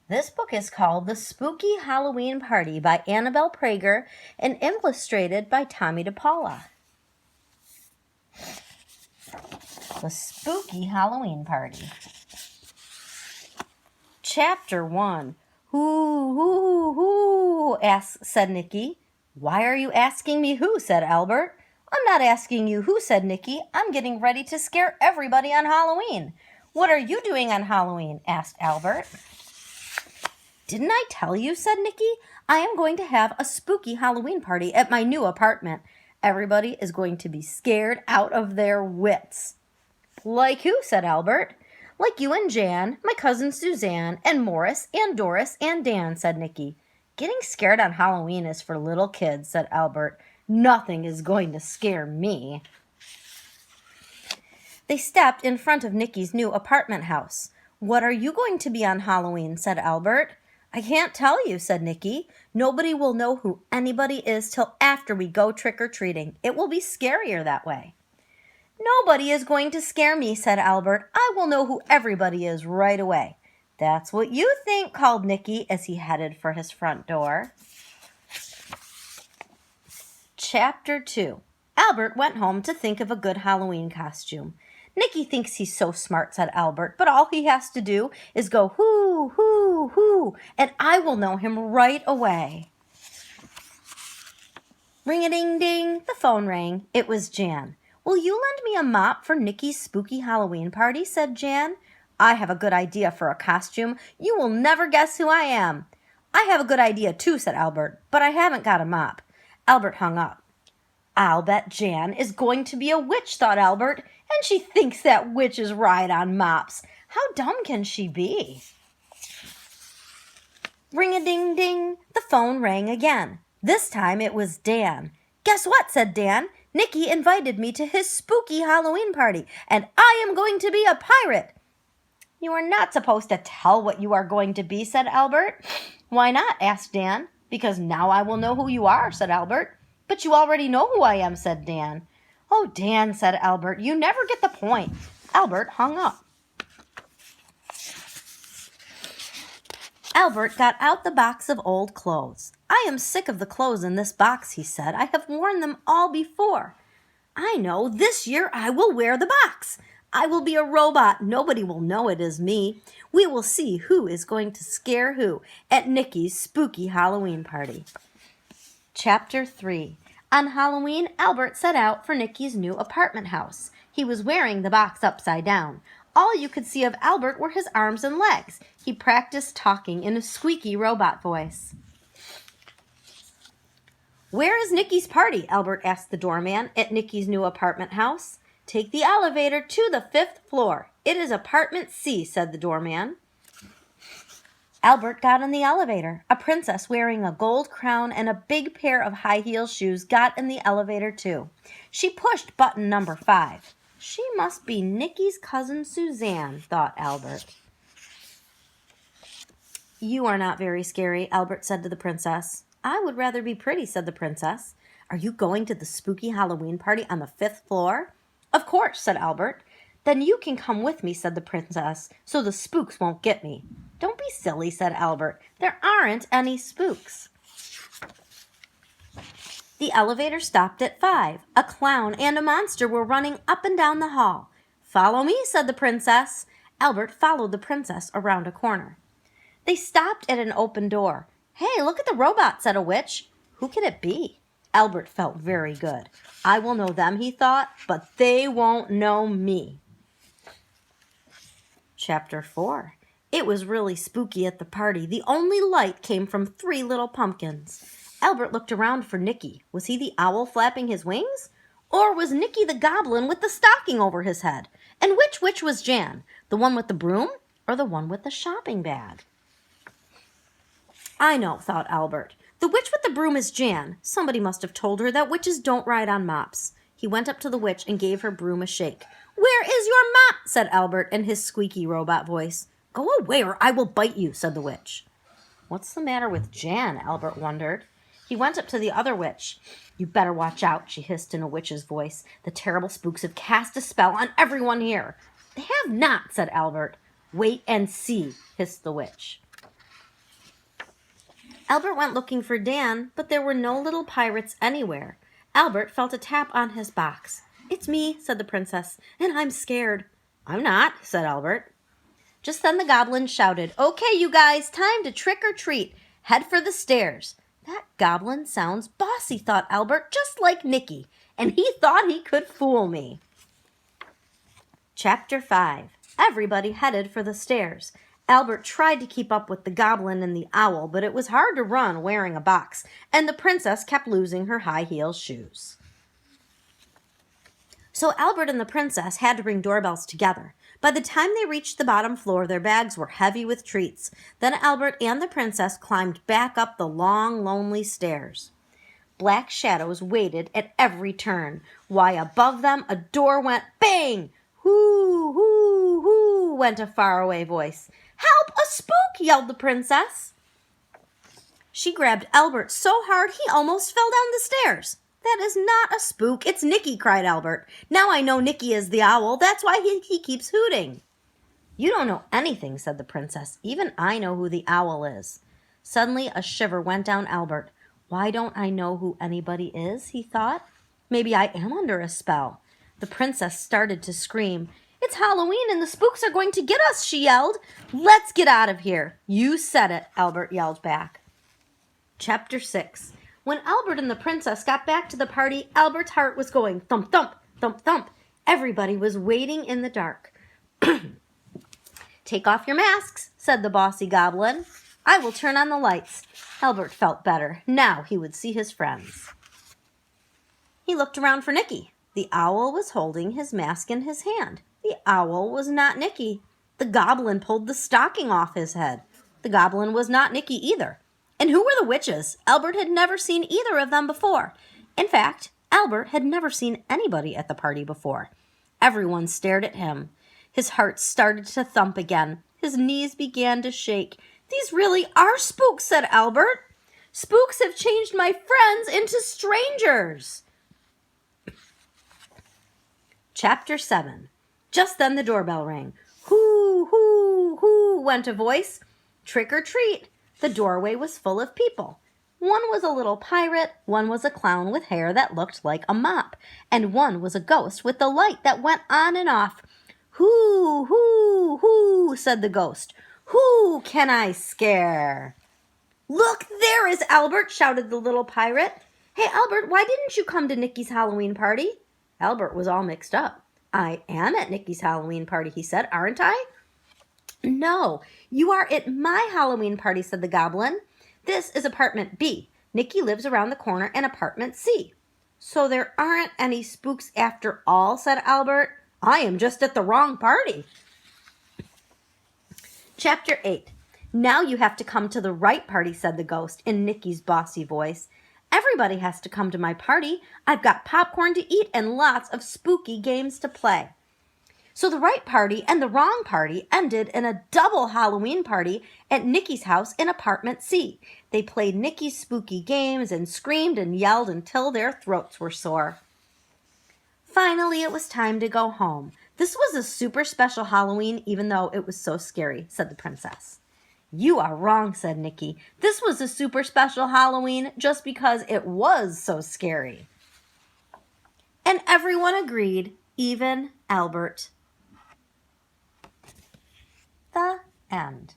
This book is called The Spooky Halloween Party by Annabelle Prager and illustrated by Tommy DePaula. The Spooky Halloween Party. Chapter 1. Who, said Nicky. Why are you asking me who, said Albert. I'm not asking you who, said Nicky. I'm getting ready to scare everybody on Halloween. What are you doing on Halloween? Asked Albert. Didn't I tell you, said Nicky? I am going to have a spooky Halloween party at my new apartment. Everybody is going to be scared out of their wits. Like who, said Albert. Like you and Jan, my cousin Suzanne, and Morris, and Doris, and Dan, said Nicky. Getting scared on Halloween is for little kids, said Albert. Nothing is going to scare me. They stepped in front of Nicky's new apartment house. What are you going to be on Halloween, said Albert. I can't tell you, said Nicky. Nobody will know who anybody is till after we go trick-or-treating. It will be scarier that way. Nobody is going to scare me, said Albert. I will know who everybody is right away. That's what you think, called Nicky as he headed for his front door. Chapter 2. Albert went home to think of a good Halloween costume. Nicky thinks he's so smart, said Albert, but all he has to do is go hoo, hoo, hoo, and I will know him right away. Ring-a-ding-ding, the phone rang. It was Jan. Will you lend me a mop for Nicky's spooky Halloween party, said Jan. I have a good idea for a costume. You will never guess who I am. I have a good idea too, said Albert, but I haven't got a mop. Albert hung up. I'll bet Jan is going to be a witch, thought Albert, and she thinks that witches ride on mops. How dumb can she be? Ring-a-ding-ding, the phone rang again. This time it was Dan. Guess what, said Dan. Nicky invited me to his spooky Halloween party, and I am going to be a pirate. You are not supposed to tell what you are going to be, said Albert. Why not, asked Dan. Because now I will know who you are, said Albert. But you already know who I am, said Dan. Oh, Dan, said Albert, you never get the point. Albert hung up. Albert got out the box of old clothes. I am sick of the clothes in this box, he said. I have worn them all before. I know, this year I will wear the box. I will be a robot. Nobody will know it is me. We will see who is going to scare who at Nicky's spooky Halloween party. Chapter 3. On Halloween, Albert set out for Nicky's new apartment house. He was wearing the box upside down. All you could see of Albert were his arms and legs. He practiced talking in a squeaky robot voice. Where is Nicky's party? Albert asked the doorman at Nicky's new apartment house. Take the elevator to the 5th floor. It is apartment C, said the doorman. Albert got in the elevator. A princess wearing a gold crown and a big pair of high heel shoes got in the elevator too. She pushed button number 5. She must be Nicky's cousin Suzanne, thought Albert. You are not very scary, Albert said to the princess. I would rather be pretty, said the princess. Are you going to the spooky Halloween party on the 5th floor? Of course, said Albert. Then you can come with me, said the princess, so the spooks won't get me. Don't be silly, said Albert. There aren't any spooks. The elevator stopped at 5. A clown and a monster were running up and down the hall. Follow me, said the princess. Albert followed the princess around a corner. They stopped at an open door. Hey, look at the robot, said a witch. Who can it be? Albert felt very good. I will know them, he thought, but they won't know me. Chapter 4. It was really spooky at the party. The only light came from 3 little pumpkins. Albert looked around for Nicky. Was he the owl flapping his wings? Or was Nicky the goblin with the stocking over his head? And which witch was Jan? The one with the broom or the one with the shopping bag? I know, thought Albert. The witch with the broom is Jan. Somebody must have told her that witches don't ride on mops. He went up to the witch and gave her broom a shake. Where is your mop? Said Albert in his squeaky robot voice. Go away or I will bite you, said the witch. What's the matter with Jan? Albert wondered. He went up to the other witch. You better watch out, she hissed in a witch's voice. The terrible spooks have cast a spell on everyone here. They have not, said Albert. Wait and see, hissed the witch. Albert went looking for Dan, but there were no little pirates anywhere. Albert felt a tap on his box. "It's me," said the princess, "and I'm scared." "I'm not," said Albert. Just then the goblin shouted, "Okay, you guys, time to trick or treat. Head for the stairs." That goblin sounds bossy, thought Albert, just like Nicky, and he thought he could fool me. Chapter 5. Everybody headed for the stairs. Albert tried to keep up with the goblin and the owl, but it was hard to run wearing a box, and the princess kept losing her high-heel shoes. So Albert and the princess had to ring doorbells together. By the time they reached the bottom floor, their bags were heavy with treats. Then Albert and the princess climbed back up the long, lonely stairs. Black shadows waited at every turn. Why, above them a door went bang! "Hoo, hoo, hoo," went a faraway voice. "Help, a spook!" yelled the princess. She grabbed Albert so hard he almost fell down the stairs. "That is not a spook, it's Nicky," cried Albert. "Now I know Nicky is the owl. That's why he keeps hooting." "You don't know anything," said the princess. "Even I know who the owl is." Suddenly a shiver went down Albert. "Why don't I know who anybody is?" he thought. "Maybe I am under a spell." The princess started to scream. "It's Halloween and the spooks are going to get us," she yelled. "Let's get out of here." "You said it," Albert yelled back. Chapter 6. When Albert and the princess got back to the party, Albert's heart was going thump, thump, thump, thump. Everybody was waiting in the dark. "Take off your masks," said the bossy goblin. "I will turn on the lights." Albert felt better. Now he would see his friends. He looked around for Nicky. The owl was holding his mask in his hand. The owl was not Nicky. The goblin pulled the stocking off his head. The goblin was not Nicky either. And who were the witches? Albert had never seen either of them before. In fact, Albert had never seen anybody at the party before. Everyone stared at him. His heart started to thump again. His knees began to shake. "These really are spooks," said Albert. "Spooks have changed my friends into strangers." Chapter 7. Just then the doorbell rang. "Hoo, hoo, hoo," went a voice. "Trick or treat." The doorway was full of people. One was a little pirate, one was a clown with hair that looked like a mop, and one was a ghost with the light that went on and off. "Hoo, hoo, hoo," said the ghost. "Who can I scare?" "Look, there is Albert," shouted the little pirate. "Hey, Albert, why didn't you come to Nicky's Halloween party?" Albert was all mixed up. "I am at Nicky's Halloween party," he said, "aren't I?" "No, you are at my Halloween party," said the goblin. "This is apartment B. Nicky lives around the corner in apartment C." "So there aren't any spooks after all," said Albert. "I am just at the wrong party." Chapter 8. "Now you have to come to the right party," said the ghost in Nicky's bossy voice. "Everybody has to come to my party. I've got popcorn to eat and lots of spooky games to play." So the right party and the wrong party ended in a double Halloween party at Nicky's house in apartment C. They played Nicky's spooky games and screamed and yelled until their throats were sore. Finally, it was time to go home. "This was a super special Halloween, even though it was so scary," said the princess. "You are wrong," said Nicky. "This was a super special Halloween just because it was so scary." And everyone agreed, even Albert. The end.